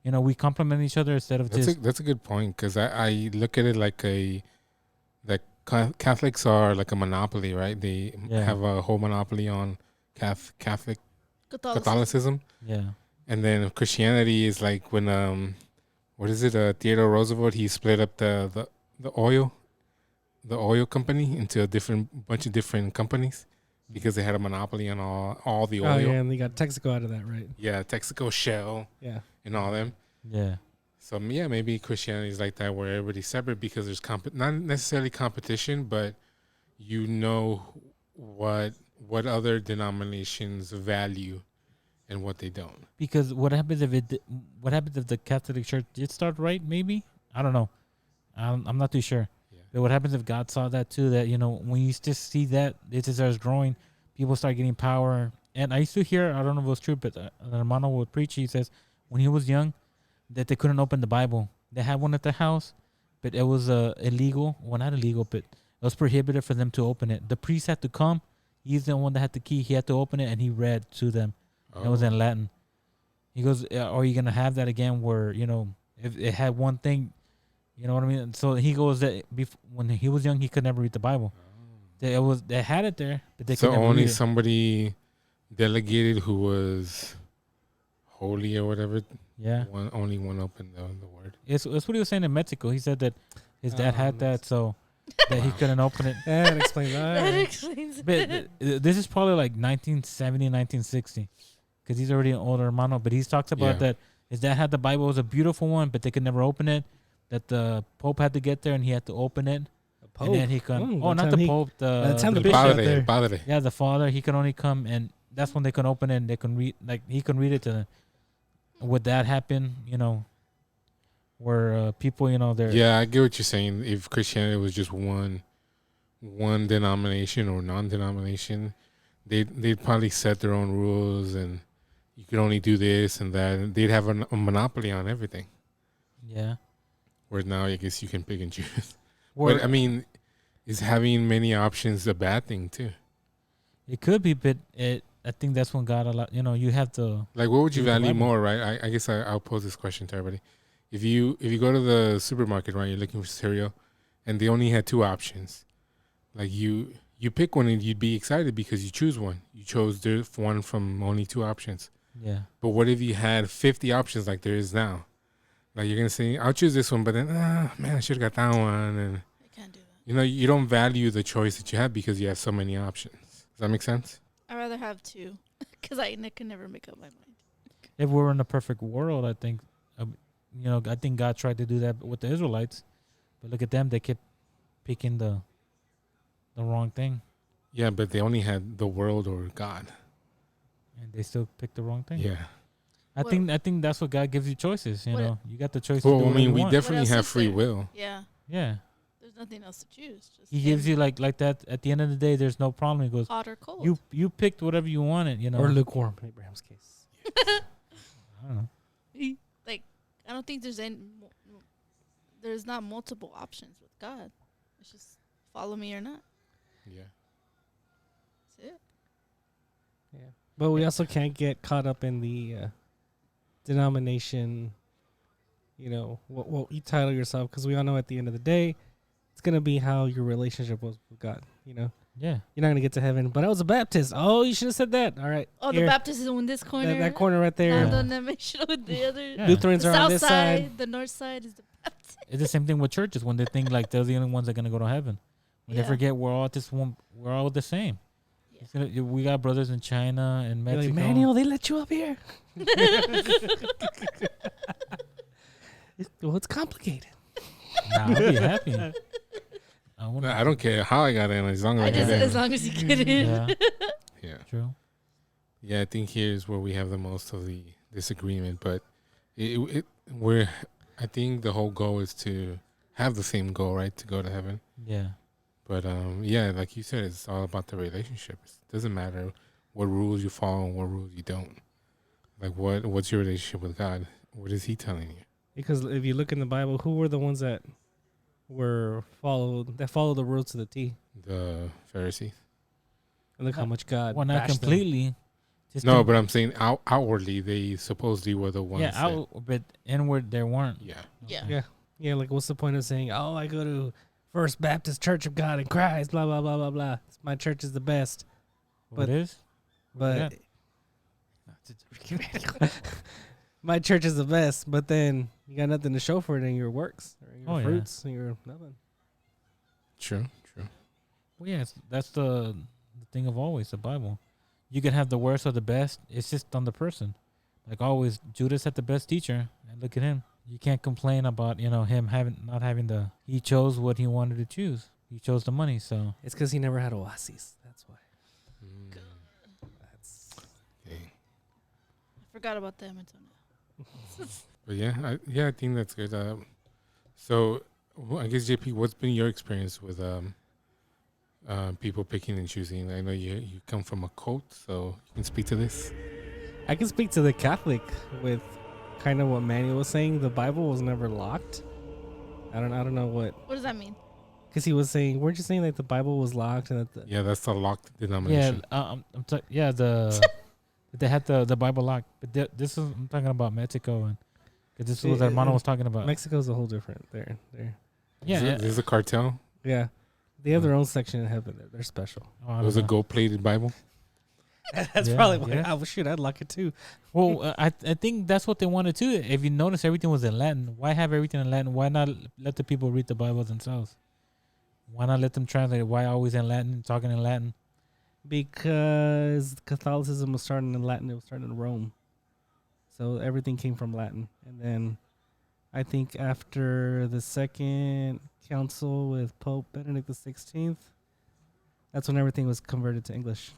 We complement each other instead of That's a good point, because I look at it like Catholics are like a monopoly, right? They have a whole monopoly on Catholic Catholicism. Yeah. And then Christianity is like when what is it? Theodore Roosevelt, he split up the oil company into a bunch of different companies because they had a monopoly on all the oil. Oh yeah, and they got Texaco out of that, right? Yeah, Texaco, Shell, Yeah, and all them. Yeah. So yeah, maybe Christianity is like that, where everybody's separate because there's not necessarily competition, but what other denominations value and what they don't. Because what happens if the Catholic Church did start right? Maybe, I don't know. I'm not too sure. Yeah. But what happens if God saw that too? That when you just see that it just starts growing, people start getting power. And I used to hear, I don't know if it was true, but the hermano would preach. He says when he was young, that they couldn't open the Bible. They had one at their house, but it was illegal. Well, not illegal, but it was prohibited for them to open it. The priest had to come. He's the one that had the key. He had to open it, and he read to them. Oh. It was in Latin. He goes, are you going to have that again where, if it had one thing, you know what I mean? So he goes that when he was young, he could never read the Bible. They had it there, but they could never only read it. somebody delegated who was holy or whatever. Yeah. Only one opened the word. It's what he was saying in Mexico. He said that his dad had that, so that he couldn't open it. that explains that. That explains But it. this is probably like 1970, 1960, because he's already an older hermano. But he talks about that his dad had the Bible. It was a beautiful one, but they could never open it. That the Pope had to get there and he had to open it. The Pope. And then he could. by Not the the time Pope. by the time the the bishop. bishop there. Padre. Yeah, the father. He could only come, and that's when they could open it. And they can read. Like he can read it to them. Would that happen? Where people, they're Yeah, I get what you're saying. If Christianity was just one denomination or non-denomination, they'd probably set their own rules, and you could only do this and that, and they'd have a monopoly on everything. Yeah. Whereas now, I guess you can pick and choose. Or, But I mean, is having many options a bad thing too? it could be, but I think that's when God allowed. You have to. Like, what would you Read the value Bible. more, right? I guess I'll pose this question to everybody. If you go to the supermarket, right, you're looking for cereal, and they only had two options. Like you pick one and you'd be excited because you choose one. You chose one from only two options. Yeah. But what if you had 50 options like there is now? Like you're gonna say, I'll choose this one, but then man, I should have got that one, and I can't do that. you don't value the choice that you have because you have so many options. Does that make sense? I'd rather have two because I can never make up my mind. If we were in a perfect world, I think, I think God tried to do that with the Israelites, but look at them; they kept picking the wrong thing, Yeah, but they only had the world or God. and they still picked the wrong thing. Yeah. I think that's what God gives you choices. What- You got the choice to Well, do I what mean, you we want. definitely else have is free there? will. Yeah. Yeah, There's nothing else to choose. Just He gives you like that. At the end of the day, there's no problem. He goes, hot or cold. you picked whatever you wanted. Or lukewarm in Abraham's case. I don't know. Like, I don't think there's there's not multiple options with God. It's just follow me or not. Yeah. That's it. Yeah. But we also can't get caught up in the denomination, what you title yourself, because we all know at the end of the day, it's going to be how your relationship was with God, Yeah. You're not going to get to heaven, but I was a Baptist. Oh, you should have said that. All right. Oh, Here. the Baptist is in this corner. That corner right there. Not Yeah. the denomination with the other. Yeah. Lutherans The are on south this side, side. the north side is the Baptist. It's the same thing with churches when they think like they're the only ones that are gonna go to heaven. When Yeah. they forget we're all we're all the same. Yeah. We got brothers in China and You're Mexico. like, Manuel, they let you up here. It's complicated. Nah, I'll be happy. I don't care how I got in as long as I, I get just, in. as long as you get in. Yeah, Yeah. true. Yeah, I think here's where we have the most of the disagreement, but I think the whole goal is to have the same goal, right? To go to heaven. Yeah, But yeah, like you said, it's all about the relationship. It doesn't matter what rules you follow and what rules you don't. Like what's your relationship with God? What is He telling you? Because if you look in the Bible, who were the ones that followed the rules to the T? The Pharisees? And look how much God well, not bashed them. completely. Just No, but I'm saying outwardly, they supposedly were the ones. yeah, but inward there weren't. Yeah. Yeah. Yeah. Yeah, like what's the point of saying, oh, I go to First Baptist Church of God in Christ, blah, blah, blah, blah, blah. My church is the best. What But- is? But my church is the best, but then you got nothing to show for it in your works or in your Oh, yeah. fruits and your nothing. True. Well, yeah, that's the thing of always the Bible. You can have the worst or the best. It's just on the person. Like always, Judas had the best teacher, and look at him. You can't complain about him not having the. He chose what he wanted to choose. He chose the money. So It's because he never had oases. That's why. Mm, That's okay. I forgot about them until now. But yeah, I think that's good. So I guess JP, what's been your experience with people picking and choosing? I know you come from a cult, so you can speak to this. I can speak to the Catholic with kind of what Manuel was saying. The Bible was never locked. I don't know what, What does that mean? because he was saying, weren't you saying that the Bible was locked and that the, Yeah, that's the locked yeah, denomination. they had the Bible locked. But I'm talking about Mexico, and because this is what Hermano was talking about. Mexico's a whole different. They're Yeah, There's a cartel. yeah, they have their own section in heaven. They're special. Oh, I It was don't a know. gold-plated Bible. That's Yeah, probably why. yeah. Oh shoot, I'd lock it too. Well, I think that's what they wanted too. If you notice, everything was in Latin. Why have everything in Latin? Why not let the people read the Bible themselves? Why not let them translate it? Why always in Latin, talking in Latin? Because Catholicism was starting in Latin. It was starting in Rome, so everything came from Latin. And then I think after the second council with Pope Benedict XVI, that's when everything was converted to English.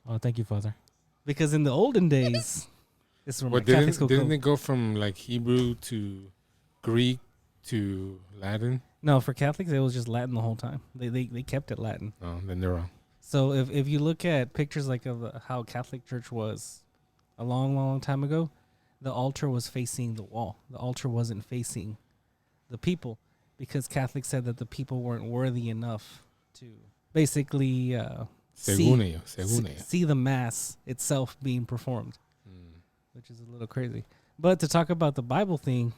Oh, thank you, Father. Because in the olden days, this is where my But Catholic school didn't code. it go from like Hebrew to Greek to Latin? No, for Catholics, it was just Latin the whole time. They kept it Latin. No, then they're wrong. So if you look at pictures like of how Catholic Church was a long, long time ago, the altar was facing the wall. The altar wasn't facing the people because Catholics said that the people weren't worthy enough to basically Según ellos. see the mass itself being performed, Mm. which is a little crazy. But to talk about the Bible thing,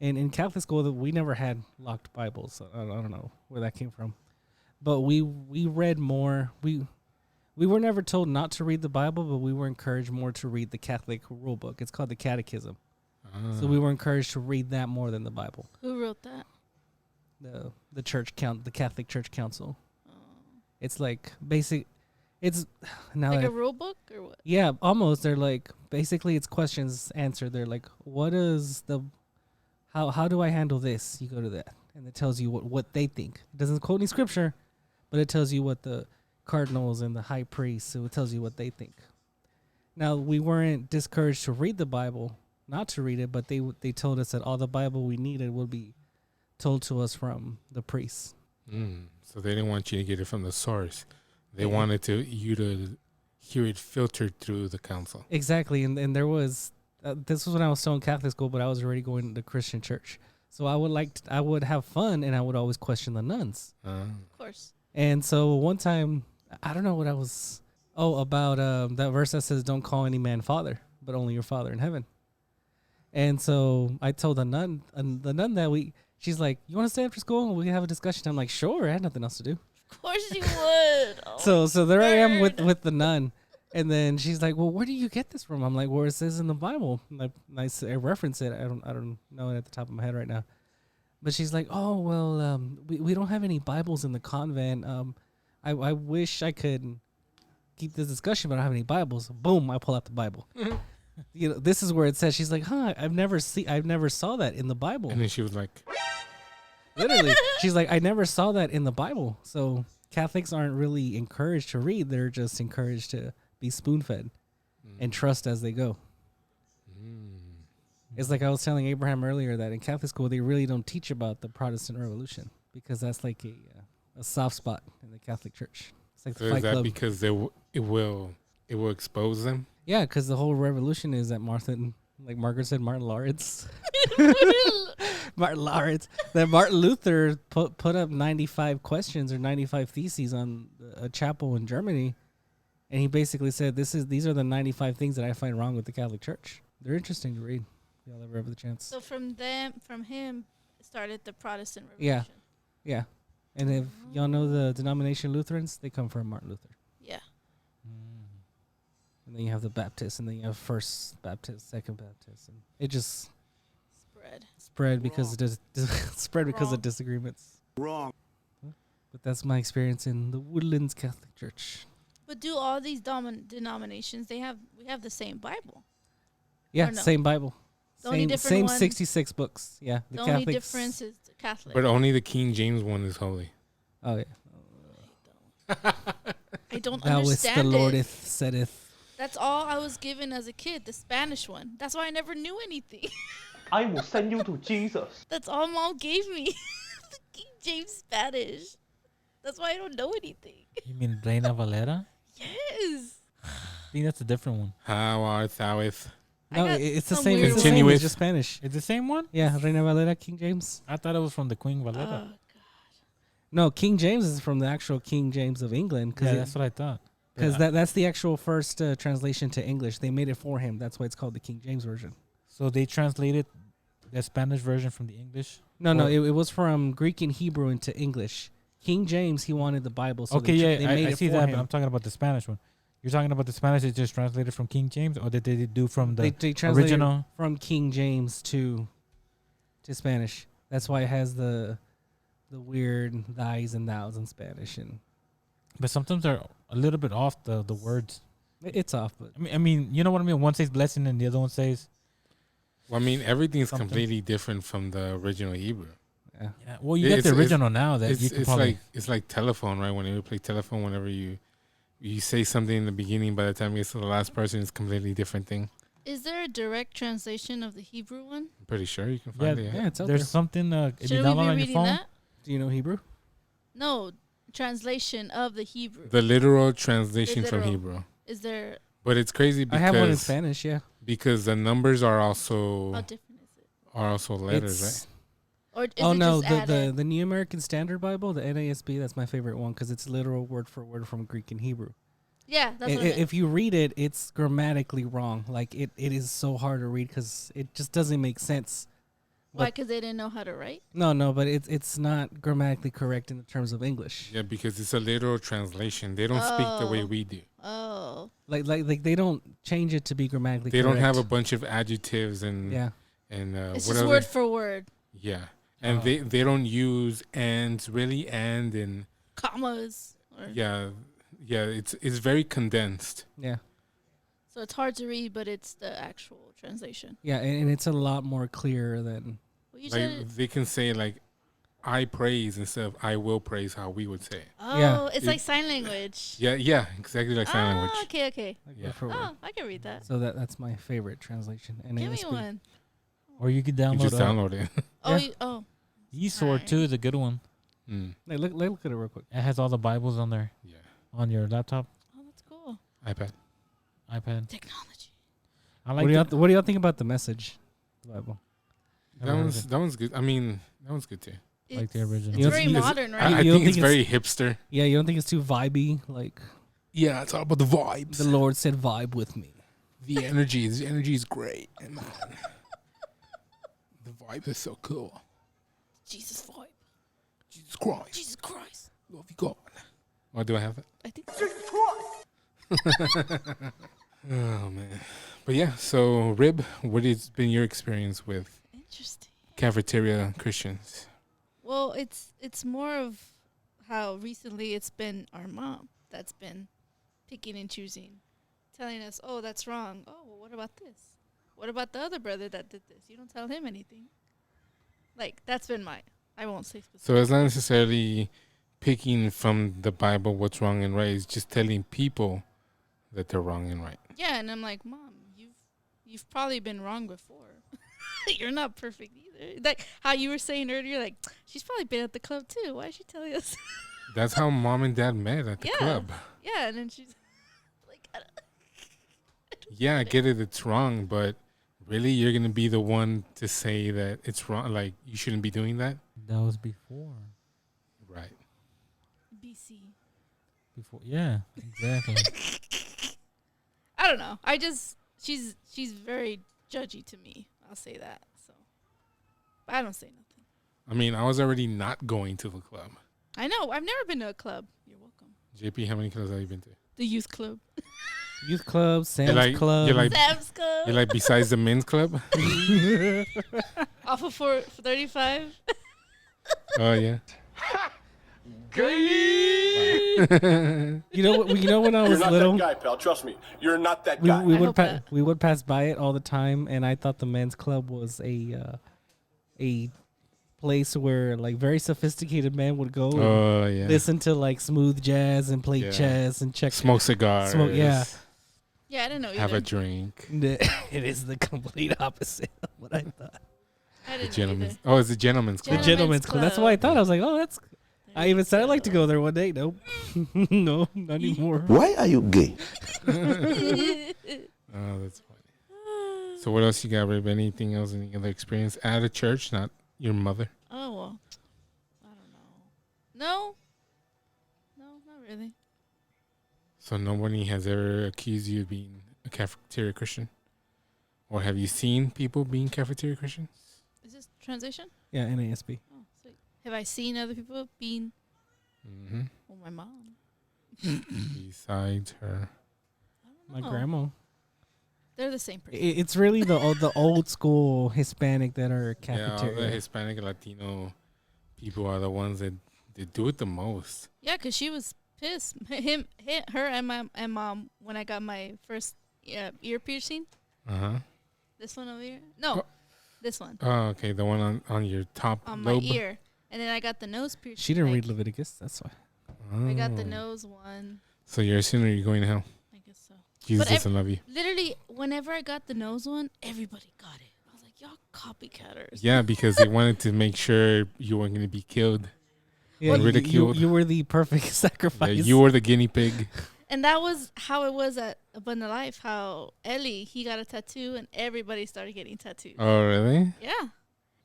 in Catholic school, we never had locked Bibles. So I don't know where that came from. But we read more. We were never told not to read the Bible, but we were encouraged more to read the Catholic rule book. It's called the Catechism. So we were encouraged to read that more than the Bible. Who wrote that? The Catholic Church Council. Oh. It's like basic. It's now Like that a rule book or what? yeah, almost. They're like basically it's questions answered. They're like, what does the how do I handle this? You go to that, and it tells you what they think. It doesn't quote any scripture, but it tells you what the cardinals and the high priests. So it tells you what they think. Now, we weren't discouraged to read the Bible, not to read it, but they told us that all the Bible we needed would be told to us from the priests. So they didn't want you to get it from the source. They Yeah. wanted you to hear it filtered through the council. Exactly, and there was this was when I was still in Catholic school, but I was already going to Christian church. So I would have fun, and I would always question the nuns. Of course. And so one time, I don't know what I was. Oh, about that verse that says, "Don't call any man father, but only your Father in heaven." And so I told the nun that she's like, "You want to stay after school and we can have a discussion?" I'm like, "Sure." I had nothing else to do. Of course you would. Oh, So there I am word. with the nun, and then she's like, "Well, where do you get this from?" I'm like, "Well, it says in the Bible." I reference it. I don't know it at the top of my head right now, but she's like, "Oh well, we don't have any Bibles in the convent. I wish I could keep this discussion, but I don't have any Bibles." Boom! I pull out the Bible. You know, this is where it says. She's like, "Huh? I've never saw that in the Bible." And then she was like, Literally, she's like, "I never saw that in the Bible." So Catholics aren't really encouraged to read; they're just encouraged to be spoon-fed and trust as they go. It's like I was telling Abraham earlier that in Catholic school they really don't teach about the Protestant Revolution because that's like a soft spot in the Catholic Church. It's like so the is Fight that Club. because it will expose them? Yeah, because the whole revolution is that like Margaret said, Martin Lawrence. That Martin Luther put up 95 questions or 95 theses on a chapel in Germany, and he basically said these are the 95 things that I find wrong with the Catholic Church. They're interesting to read. If y'all ever have the chance. So from him, started the Protestant Yeah. Revolution. Yeah, and if y'all know the denomination Lutherans, they come from Martin Luther. Yeah. And then you have the Baptists, and then you have First Baptist, Second Baptist, and it just spread because it does spread because Wrong. of disagreements. Wrong. But that's my experience in the Woodlands Catholic Church. But do all these denominations? We have the same Bible. Yeah, Or no? same Bible. The only different same one- 66 books. Yeah, The only difference is the Catholic. But only the King James one is holy. Oh yeah. I don't Thou is the understand Lord it. saith. That's all I was given as a kid, the Spanish one. That's why I never knew anything. I will send you to Jesus. That's all Mom gave me. The King James Spanish. That's why I don't know anything. You mean Reina Valera? Yes. I think that's a different one. How art thoueth? I No, got it's the some same. weird It's the same. Continue It's with- just Spanish. It's the same one? Yeah, Reina Valera, King James. I thought it was from the Queen Oh, Valera. God. No, King James is from the actual King James of England. Yeah, that's what I thought. Because Yeah. that's the actual first translation to English. They made it for him. That's why it's called the King James version. So they translated the Spanish version from the English? No, Or- it was from Greek and Hebrew into English. King James, he wanted the Bible. So Okay, they made I it see for that, him. but I'm talking about the Spanish one. You're talking about the Spanish is just translated from King James, or did they do from the They translated original? from King James to Spanish. That's why it has the weird thys and thous in Spanish, and But sometimes they're a little bit off the words. it's off. But I mean, you know what I mean? One says blessing and the other one says. Well, I mean, everything's Something. completely different from the original Hebrew. yeah, Yeah, well, you got the It's- original now that you can It's probably. it's like telephone, right? When you play telephone, whenever you say something in the beginning, by the time you get to the last person, it's a completely different thing. Is there a direct translation of the Hebrew one? I'm pretty sure you can Yeah, find it. yeah, it's out there's there. something. If you Should we download be on your reading phone, that? Do you know Hebrew? No, translation of the Hebrew. The literal translation The from literal. Hebrew. Is there? But it's crazy I have one in because Spanish. Yeah, the numbers are How also different is it? letters, It's- Or is oh it no, just the added? the New American Standard Bible, the NASB. That's my favorite one because it's literal word for word from Greek and Hebrew. Yeah, that's what I meant. If you read it, it's grammatically wrong. Like it is so hard to read because it just doesn't make sense. Why? Because they didn't know how to write. No, but it's not grammatically correct in the terms of English. right? Yeah, because it's a literal translation. They don't speak the way Oh. we do. Oh, Like they don't change it to be grammatically They correct. don't have a bunch of adjectives and Yeah. it's what just other- word for word. Yeah, and Oh. they don't use ands really and Commas. Or, yeah. It's very condensed. Yeah. So it's hard to read, but it's the actual translation. Yeah, and it's a lot more clear than Well, you Like said they can say like I praise instead of I will praise, how we would say it. oh, Yeah. it's like sign language. Yeah, exactly like sign language. Okay. Like Yeah. word for word. Oh, I can read that. So that's my favorite translation. And Give me one. Or you could You download. just download it. Oh, Yeah. eSword too is a good one. Mm, Like, look at it real quick. It has all the Bibles on there yeah. on your laptop, Oh, that's cool. iPad. iPad. Technology. I like What do y'all think about the message? The Bible. Never heard of it. That one's good. I mean, that one's good too. Like the It's- original. It's You know, very it's- modern, I, right? I You don't think it's think very hipster. Yeah, you don't think it's too vibey? Like Yeah, it's all about the vibes. the Lord said, "Vibe with me." The energy is great. And the vibe is so cool. Jesus vibe. Jesus Christ. Jesus Christ. Love you God. Oh, do I have it? I think Oh man. But yeah, so Rib, what has been your experience with interesting. cafeteria Christians? Well, it's more of how recently it's been our mom that's been picking and choosing, telling us, "Oh, that's wrong. Oh, well, what about this? What about the other brother that did this? You don't tell him anything." Like that's been my. I won't say specific. So it's not necessarily picking from the Bible what's wrong and right. It's just telling people that they're wrong and right. Yeah, and I'm like, Mom, you've probably been wrong before. You're not perfect either. Like how you were saying earlier, like she's probably been at the club too. Why is she telling us? That's how mom and dad met at the Yeah. club. Yeah, and then she's like, Yeah, I get it. It's wrong, but really, you're gonna be the one to say that it's wrong. Like you shouldn't be doing that. That was before. Right. BC. Before, yeah, exactly. I don't know. She's very judgy to me. I'll say that. So, but I don't say nothing. I mean, I was already not going to the club. I know. I've never been to a club. You're welcome. JP, how many clubs have you been to? The youth club. Youth club, Sam's club. You're like, Sam's club. you're like besides the men's club. Off of 435. Oh yeah. You know what? You know when I was You're not little, that guy, pal. Trust me. You're not that we, guy. we I would hope that. we would pass by it all the time, and I thought the men's club was a place where like very sophisticated men would go and Oh yeah. listen to like smooth jazz and play Yeah. chess and check. Smoke cigars. yeah. Yeah, I didn't know either. Have a drink. It is the complete opposite of what I thought. I The didn't know gentleman's. either. Oh, it's the gentleman's The club. gentleman's club. That's what I thought. I was like, oh, that's. There I you even said I'd like to go. go there one day. Nope. No, not anymore. Why are you gay? Oh, that's funny. So what else you got, Rib? Anything else? Any other experience at a church? Not your mother. Oh well, I don't know. No, not really. So nobody has ever accused you of being a cafeteria Christian? Or have you seen people being cafeteria Christians? Is this transition? Yeah, NASB. Oh, sweet. Have I seen other people being? Mm-hmm. Well, my mom. Besides her. I My don't know. grandma. They're the same person. It's really the old school Hispanic that are Yeah, all the cafeteria. Hispanic and Latino people are the ones that they do it the most. Yeah, 'cause she was pissed. Her, and mom when I got my first ear piercing. Uh-huh. This one over here. No, Oh. this one Oh, okay. The one on your top on my lobe. ear, and then I got the nose piercing. She didn't like, read Leviticus. That's why. I got the Oh. nose one. So you're a sinner, you're going to hell. I guess so. Jesus But doesn't love you. Literally, whenever I got the nose one, everybody got it. I was like, y'all copycatters. Yeah, because they wanted to make sure you weren't going to be killed. Yeah, ridiculed. You were the perfect Yeah, sacrifice. you were the guinea pig. And that was how it was at Abundant Life. How Ellie, he got a tattoo, and everybody started getting tattoos. Oh, really? Yeah.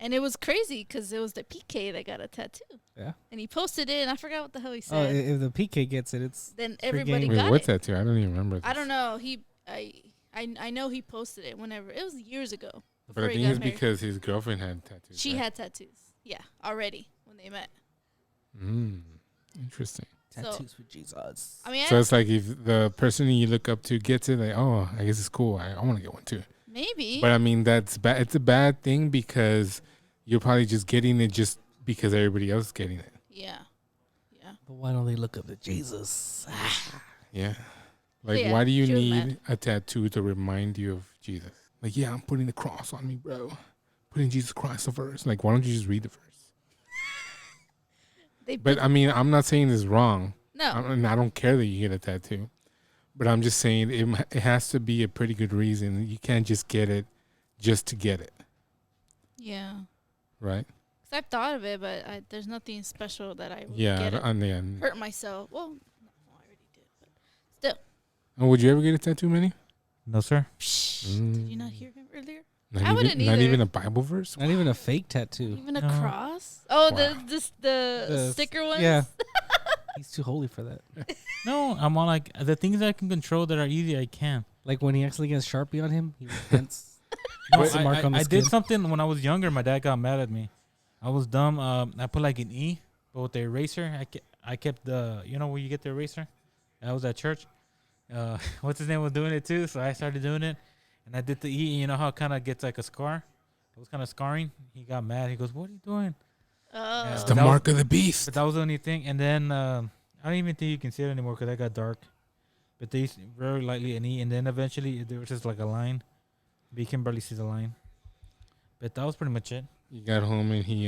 And it was crazy because it was the PK that got a tattoo. Yeah. And he posted it, and I forgot what the hell he Oh, said. if the PK gets it, it's Then free everybody game. Wait, got what's it. that too? I don't even remember. I don't know. I know he posted it whenever. It was years ago. But Before I he think got it's married. because his girlfriend had tattoos. She right? had tattoos. Yeah, already when they met. Interesting. tattoos for Jesus. I mean, So it's like if the person you look up to gets it, like, oh, I guess it's cool. I want to get one too. maybe. But I mean, that's bad. It's a bad thing because you're probably just getting it just because everybody else is getting it. Yeah. Yeah. But why don't they look up to Jesus? Yeah. Like, Yeah, why do you she was need mad. a tattoo to remind you of Jesus? Like, yeah, I'm putting the cross on me, bro. putting Jesus Christ the verse. Like, why don't you just read the verse? They But put- I mean, I'm not saying it's wrong. no. And I don't care that you get a tattoo. But I'm just saying it has to be a pretty good reason. You can't just get it just to get it, Yeah. right? 'Cause I've thought of it, but there's nothing special that I would Yeah. get it. And Hurt myself. Well, no, I already did. But still. would you ever get a tattoo, Manny? No, sir. Psh, Did you not hear him earlier? Not I wouldn't Not either. even a Bible verse? Not even a fake tattoo. Even a No. cross? Oh, Wow. the sticker ones? Yeah. He's too holy for that. No, I'm on like the things I can control that are easy. I can. Like when he actually gets Sharpie on him, he repents. No, Puts a mark on the I did skin. something when I was younger. My dad got mad at me. I was dumb. I put like an E, but with the eraser, I kept the where you get the eraser. I was at church. What's his name was doing it too, so I started doing it, and I did the E. And you know how it kind of gets like a scar. It was kind of scarring. He got mad. He goes, "What are you doing?" Oh. It's the that was- mark of the beast. But that was the only thing. And then I don't even think you can see it anymore because that got dark. But they used very lightly an E, and then eventually there was just like a line. But you can barely see the line. But that was pretty much it. He got home and he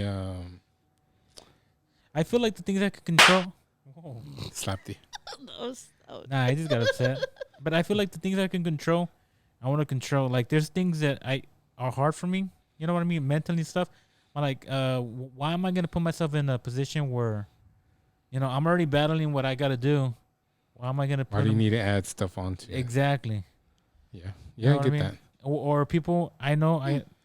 I feel like the things I could control. Whoa. slapped you. Nah, I just got upset. But I feel like the things I can control, I want to control. Like there's things that are hard for me. You know what I mean? Mentally and stuff. I'm like, why am I gonna put myself in a position where, I'm already battling what I gotta do. Why am I gonna put Why do you them- need to add stuff onto it? exactly? Yeah. You know Yeah, I what get mean? that. Or people I know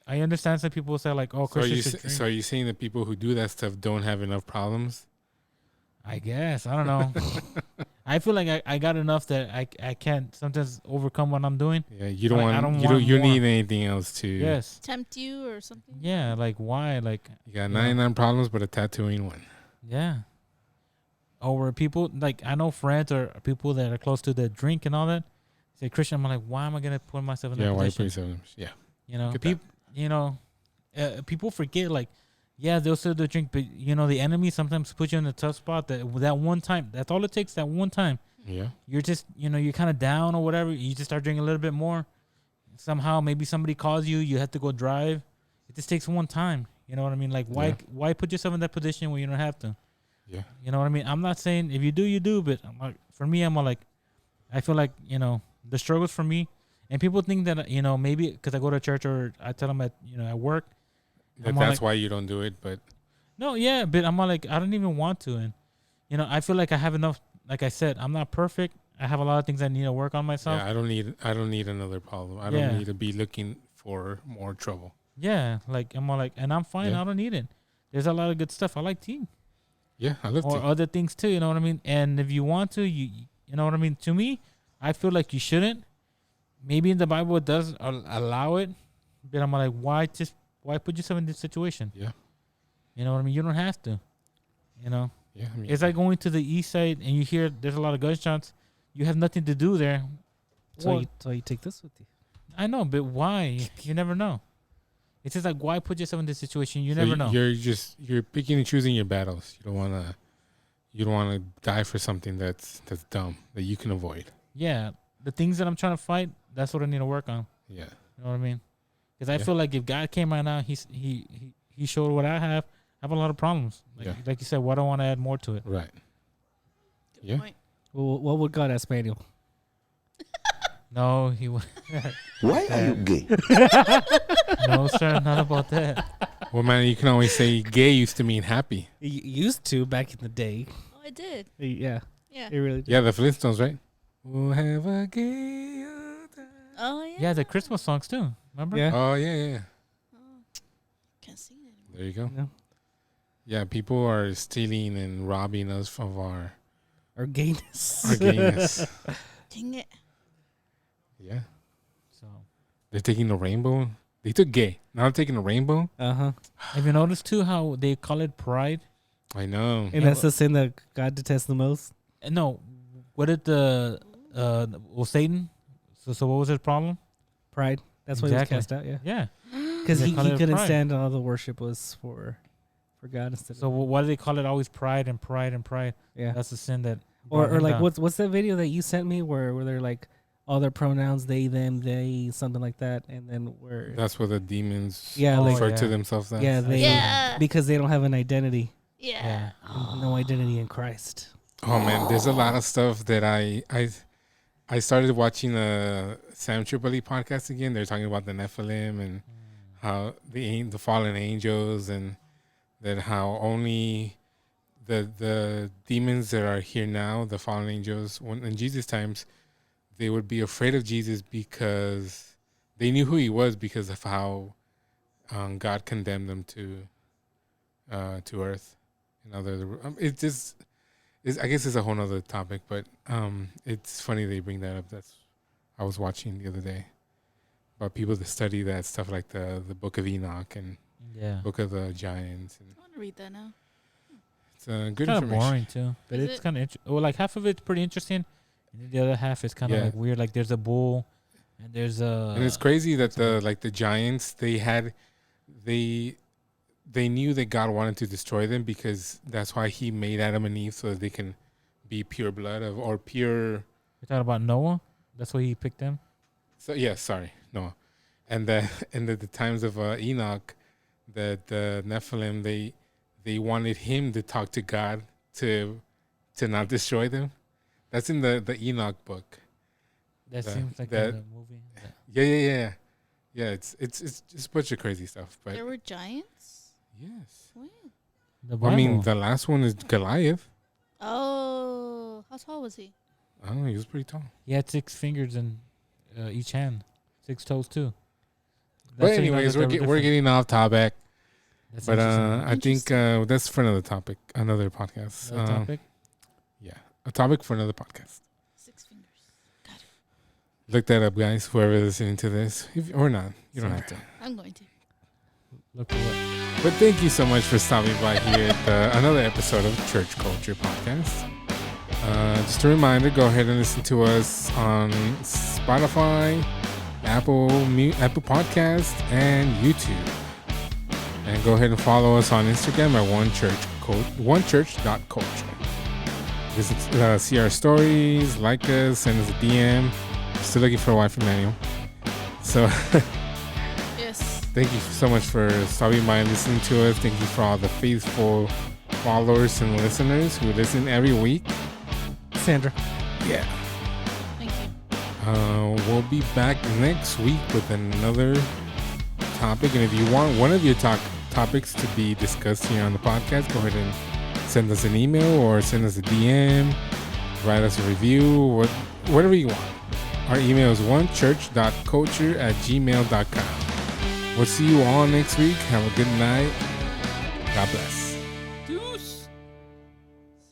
I understand some people say like, oh, So are, you, Christians should drink. so are you saying that people who do that stuff don't have enough problems? I guess I don't know. I feel like I got enough that I can't sometimes overcome what I'm doing. Yeah, you don't Like, want I don't you want don't you more. need anything else to. Yes. Tempt you or something? Yeah. Like why? Like You got 99 problems, but a tattoo ain't one. yeah. Or people like I know friends or people that are close to the drink and all that. Say Christian, I'm like, why am I gonna put myself in Yeah, that why position? 27? Yeah. You know, Get that. people forget like, yeah, they'll still do drink, but the enemy sometimes puts you in a tough spot. That one time, that's all it takes. That one time, Yeah. you're just you're kind of down or whatever. You just start drinking a little bit more. Somehow, maybe somebody calls you. You have to go drive. It just takes one time. You know what I mean? Like why put yourself in that position when you don't have to? Yeah. You know what I mean? I'm not saying if you do, you do, but I'm like, for me, I'm like, I feel like the struggles for me, and people think that maybe because I go to church or I tell them at at work. I'm all That's like- why you don't do it, but No, yeah, but I'm all like I don't even want to, and I feel like I have enough. Like I said, I'm not perfect. I have a lot of things I need to work on myself. yeah, I don't need another problem. I Yeah. don't need to be looking for more trouble. Yeah, like I'm all like, and I'm fine. Yeah. I don't need it. There's a lot of good stuff. I like tea Yeah, I love or to. other things too. You know what I mean? And if you want to, you know what I mean. To me, I feel like you shouldn't. Maybe in the Bible it does allow it, but I'm like, why put yourself in this situation? Yeah. You know what I mean? You don't have to. Yeah, I mean, It's like going to the east side and you hear there's a lot of gunshots. You have nothing to do there. So Well, you take this with you. I know, but why? You never know. It's just like why put yourself in this situation? You so never know. You're picking and choosing your battles. You don't wanna die for something that's dumb that you can avoid. Yeah, the things that I'm trying to fight, that's what I need to work on. Yeah. You know what I mean? Because I Yeah. feel like if God came right now, he showed what I have a lot of problems. Like you said, why do I want to add more to it? Right. Good Yeah. point. Well, what would God ask Manuel? No, he would. Why are you gay? No, sir, not about that. Well, man, you can always say gay used to mean happy. He used to back in the day. Oh, I did. Yeah, Yeah. it really did. Yeah, the Flintstones, right? We'll have a gay old time. Oh, yeah. Yeah, the Christmas songs too. Remember? Yeah. Oh, yeah. Oh, can't sing it anymore. There you go. No. Yeah, people are stealing and robbing us of our Gayness. gayness. Dang it. Yeah. So, They're taking the rainbow. They took gay. Now they're taking the rainbow. Uh-huh. have you noticed too how they call it pride? I know. And that's the sin that God detests the most. No, what did the Satan? So what was his problem? Pride. That's why Exactly. he was cast out, yeah. Yeah. Because They he call it couldn't pride. stand all the worship was for God instead So of... why do they call it always pride and pride and pride? Yeah. That's the sin that. Or brought him like down. what's that video that you sent me where they're like, all their pronouns, they, them, they, something like that, and then we're That's what the demons Yeah, like- refer to yeah. themselves as. yeah, they Yeah. because they don't have an identity, Yeah. no identity in Christ. Oh man, there's a lot of stuff that I started watching Sam Tripoli podcast again. They're talking about the Nephilim and how the fallen angels, and that how only the demons that are here now, the fallen angels, when in Jesus' times, they would be afraid of Jesus because they knew who he was because of how God condemned them to earth. It just is. I guess it's a whole nother topic, but it's funny they bring that up. I was watching the other day about people that study that stuff, like the Book of Enoch and Yeah. Book of the Giants. And I want to read that now. it's good Kind of information. boring too, but Is it's it? kind of well, like half of it's pretty interesting, and then the other half is kind of Yeah. like weird. Like there's a bull, and there's a. And it's crazy that the Giants, they knew that God wanted to destroy them because that's why he made Adam and Eve, so that they can be pure blood or pure. You're talking about Noah. That's why he picked them. So sorry, no, and the times of Enoch, the Nephilim, they wanted him to talk to God to not destroy them. That's in the Enoch book. That The- seems like that- in the movie. Yeah. It's just a bunch of crazy stuff, but There were giants? yes. When? The Bible. I mean, the last one is Goliath. Oh, how tall was he? I don't know. He was pretty tall. he had 6 fingers in each hand, 6 toes too. But That's how you know anyways, that we're they were we're different. getting off topic. That's But interesting. I think that's for another topic, another podcast. Another topic. Yeah, a topic for another podcast. 6 fingers. Look that up, guys. Whoever is listening to this, or not, you don't have to. I'm going to. Look for what. But thank you so much for stopping by here at another episode of Church Culture Podcast. Just a reminder, go ahead and listen to us on Spotify, Apple Podcast, and YouTube. And go ahead and follow us on Instagram at onechurch.culture. Visit, see our stories, like us, send us a DM. Still looking for a wife, Emmanuel. So Yes. thank you so much for stopping by and listening to us. Thank you for all the faithful followers and listeners who listen every week. Sandra. Yeah. Thank you. We'll be back next week with another topic. And if you want one of your topics to be discussed here on the podcast, go ahead and send us an email or send us a DM, write us a review, whatever you want. Our email is onechurch.culture@gmail.com. We'll see you all next week. Have a good night. God bless.